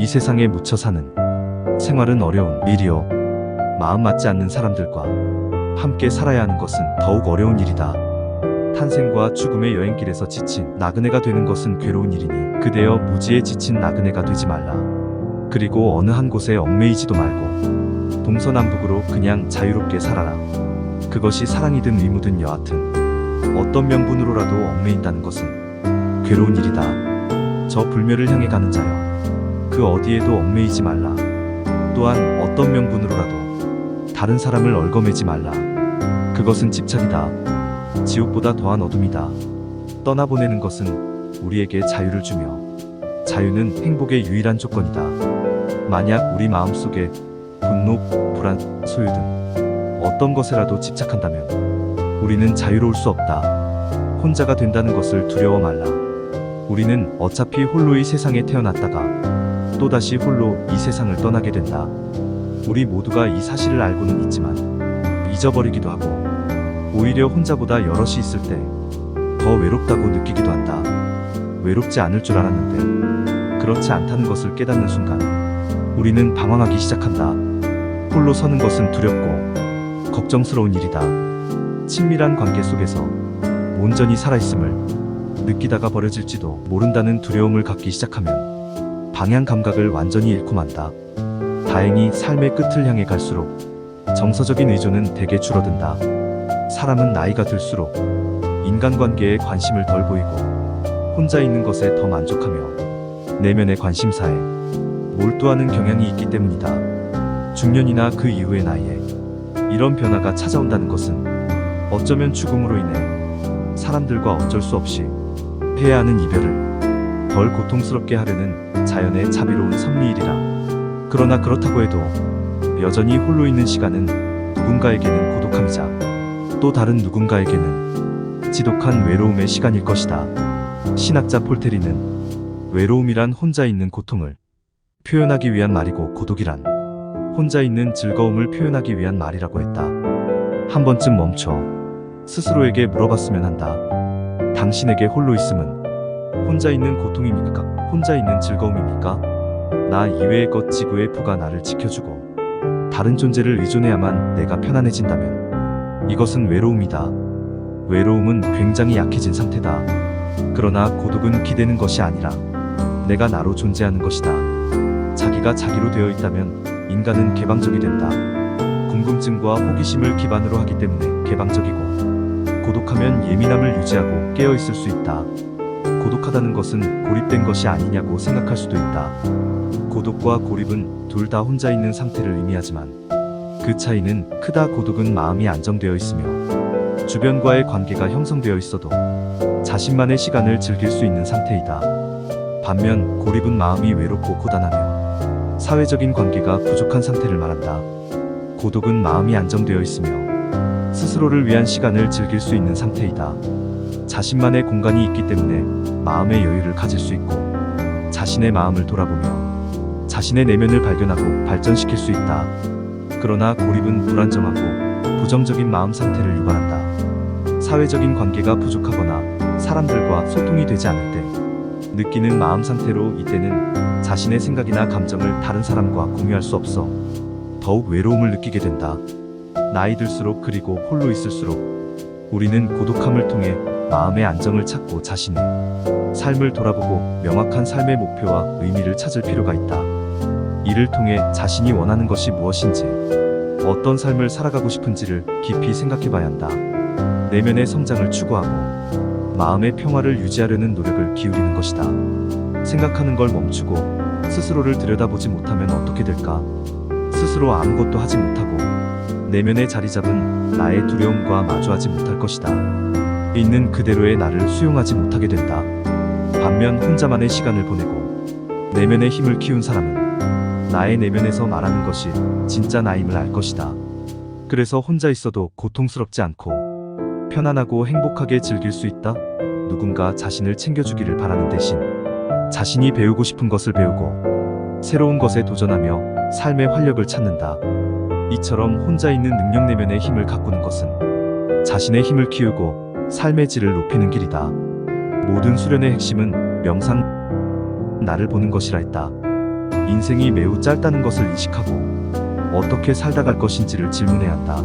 세상에 묻혀 사는 생활은 어려운 일이요. 마음 맞지 않는 사람들과 함께 살아야 하는 것은 더욱 어려운 일이다. 탄생과 죽음의 여행길에서 지친 나그네가 되는 것은 괴로운 일이니 그대여 무지에 지친 나그네가 되지 말라. 그리고 어느 한 곳에 얽매이지도 말고 동서남북으로 그냥 자유롭게 살아라. 그것이 사랑이든 의무든 여하튼 어떤 명분으로라도 얽매인다는 것은 괴로운 일이다. 저 불멸을 향해 가는 자여, 그 어디에도 얽매이지 말라. 또한 어떤 명분으로라도 다른 사람을 얽어매지 말라. 그것은 집착이다. 지옥보다 더한 어둠이다. 떠나보내는 것은 우리에게 자유를 주며 자유는 행복의 유일한 조건이다. 만약 우리 마음속에 분노, 불안, 소유 등 어떤 것에라도 집착한다면 우리는 자유로울 수 없다. 혼자가 된다는 것을 두려워 말라. 우리는 어차피 홀로 이 세상에 태어났다가 또다시 홀로 이 세상을 떠나게 된다. 우리 모두가 이 사실을 알고는 있지만 잊어버리기도 하고 오히려 혼자보다 여럿이 있을 때 더 외롭다고 느끼기도 한다. 외롭지 않을 줄 알았는데 그렇지 않다는 것을 깨닫는 순간 우리는 방황하기 시작한다. 홀로 서는 것은 두렵고 걱정스러운 일이다. 친밀한 관계 속에서 온전히 살아있음을 느끼다가 버려질지도 모른다는 두려움을 갖기 시작하면 방향 감각을 완전히 잃고 만다. 다행히 삶의 끝을 향해 갈수록 정서적인 의존은 대개 줄어든다. 사람은 나이가 들수록 인간관계에 관심을 덜 보이고 혼자 있는 것에 더 만족하며 내면의 관심사에 몰두하는 경향이 있기 때문이다. 중년이나 그 이후의 나이에 이런 변화가 찾아온다는 것은 어쩌면 죽음으로 인해 사람들과 어쩔 수 없이 해야 하는 이별을 덜 고통스럽게 하려는 자연의 자비로운 섭리이리라. 그러나 그렇다고 해도 여전히 홀로 있는 시간은 누군가에게는 고독함이자 또 다른 누군가에게는 지독한 외로움의 시간일 것이다. 신학자 폴테리는 외로움이란 혼자 있는 고통을 표현하기 위한 말이고 고독이란 혼자 있는 즐거움을 표현하기 위한 말이라고 했다. 한 번쯤 멈춰 스스로에게 물어봤으면 한다. 당신에게 홀로 있음은 혼자 있는 고통입니까? 혼자 있는 즐거움입니까? 나 이외의 것 지구의 부가 나를 지켜주고 다른 존재를 의존해야만 내가 편안해진다면 이것은 외로움이다. 외로움은 굉장히 약해진 상태다. 그러나 고독은 기대는 것이 아니라 내가 나로 존재하는 것이다. 자기가 자기로 되어 있다면 인간은 개방적이 된다. 궁금증과 호기심을 기반으로 하기 때문에 개방적이고 고독하면 예민함을 유지하고 깨어 있을 수 있다. 고독하다는 것은 고립된 것이 아니냐고 생각할 수도 있다. 고독과 고립은 둘 다 혼자 있는 상태를 의미하지만 그 차이는 크다. 고독은 마음이 안정되어 있으며 주변과의 관계가 형성되어 있어도 자신만의 시간을 즐길 수 있는 상태이다. 반면 고립은 마음이 외롭고 고단하며 사회적인 관계가 부족한 상태를 말한다. 고독은 마음이 안정되어 있으며 스스로를 위한 시간을 즐길 수 있는 상태이다. 자신만의 공간이 있기 때문에 마음의 여유를 가질 수 있고 자신의 마음을 돌아보며 자신의 내면을 발견하고 발전시킬 수 있다. 그러나 고립은 불안정하고 부정적인 마음 상태를 유발한다. 사회적인 관계가 부족하거나 사람들과 소통이 되지 않을 때 느끼는 마음 상태로 이때는 자신의 생각이나 감정을 다른 사람과 공유할 수 없어 더욱 외로움을 느끼게 된다. 나이 들수록 그리고 홀로 있을수록 우리는 고독함을 통해 마음의 안정을 찾고 자신의 삶을 돌아보고 명확한 삶의 목표와 의미를 찾을 필요가 있다. 이를 통해 자신이 원하는 것이 무엇인지, 어떤 삶을 살아가고 싶은지를 깊이 생각해 봐야 한다. 내면의 성장을 추구하고 마음의 평화를 유지하려는 노력을 기울이는 것이다. 생각하는 걸 멈추고 스스로를 들여다보지 못하면 어떻게 될까? 스스로 아무것도 하지 못하고 내면에 자리 잡은 나의 두려움과 마주하지 못할 것이다. 있는 그대로의 나를 수용하지 못하게 된다. 반면 혼자만의 시간을 보내고 내면의 힘을 키운 사람은 나의 내면에서 말하는 것이 진짜 나임을 알 것이다. 그래서 혼자 있어도 고통스럽지 않고 편안하고 행복하게 즐길 수 있다. 누군가 자신을 챙겨주기를 바라는 대신 자신이 배우고 싶은 것을 배우고 새로운 것에 도전하며 삶의 활력을 찾는다. 이처럼 혼자 있는 능력 내면의 힘을 가꾸는 것은 자신의 힘을 키우고 삶의 질을 높이는 길이다. 모든 수련의 핵심은 명상, 나를 보는 것이라 했다. 인생이 매우 짧다는 것을 인식하고 어떻게 살다 갈 것인지를 질문해야 한다.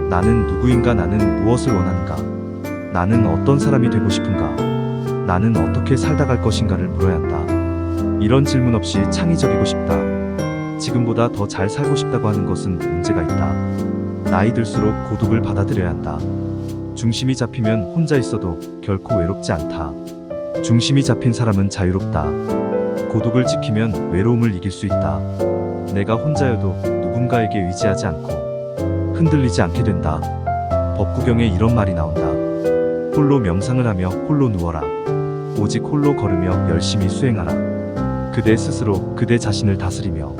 나는 누구인가? 나는 무엇을 원하는가? 나는 어떤 사람이 되고 싶은가? 나는 어떻게 살다 갈 것인가를 물어야 한다. 이런 질문 없이 창의적이고 싶다. 지금보다 더 잘 살고 싶다고 하는 것은 문제가 있다. 나이 들수록 고독을 받아들여야 한다. 중심이 잡히면 혼자 있어도 결코 외롭지 않다. 중심이 잡힌 사람은 자유롭다. 고독을 지키면 외로움을 이길 수 있다. 내가 혼자여도 누군가에게 의지하지 않고 흔들리지 않게 된다. 법구경에 이런 말이 나온다. 홀로 명상을 하며 홀로 누워라. 오직 홀로 걸으며 열심히 수행하라. 그대 스스로 그대 자신을 다스리며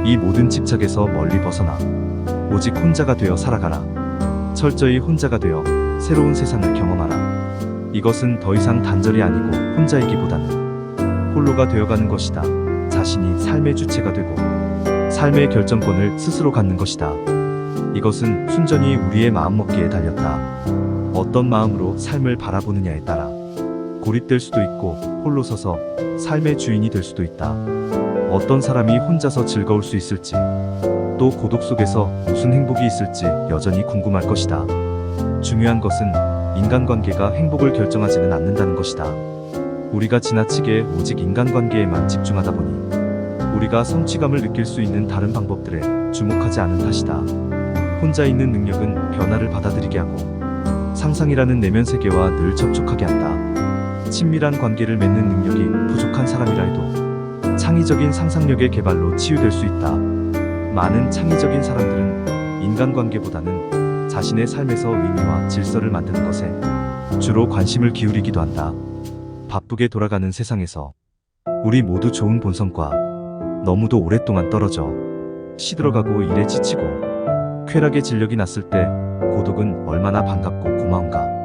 이 모든 집착에서 멀리 벗어나 오직 혼자가 되어 살아가라. 철저히 혼자가 되어 새로운 세상을 경험하라. 이것은 더 이상 단절이 아니고 혼자이기보다는 홀로가 되어가는 것이다. 자신이 삶의 주체가 되고 삶의 결정권을 스스로 갖는 것이다. 이것은 순전히 우리의 마음먹기에 달렸다. 어떤 마음으로 삶을 바라보느냐에 따라 고립될 수도 있고 홀로 서서 삶의 주인이 될 수도 있다. 어떤 사람이 혼자서 즐거울 수 있을지 또 고독 속에서 무슨 행복이 있을지 여전히 궁금할 것이다. 중요한 것은 인간관계가 행복을 결정하지는 않는다는 것이다. 우리가 지나치게 오직 인간관계에만 집중하다 보니 우리가 성취감을 느낄 수 있는 다른 방법들에 주목하지 않은 탓이다. 혼자 있는 능력은 변화를 받아들이게 하고 상상이라는 내면 세계와 늘 접촉하게 한다. 친밀한 관계를 맺는 능력이 부족한 사람이라 해도 창의적인 상상력의 개발로 치유될 수 있다. 많은 창의적인 사람들은 인간관계보다는 자신의 삶에서 의미와 질서를 만드는 것에 주로 관심을 기울이기도 한다. 바쁘게 돌아가는 세상에서 우리 모두 좋은 본성과 너무도 오랫동안 떨어져 시들어가고 일에 지치고 쾌락의 진력이 났을 때 고독은 얼마나 반갑고 고마운가.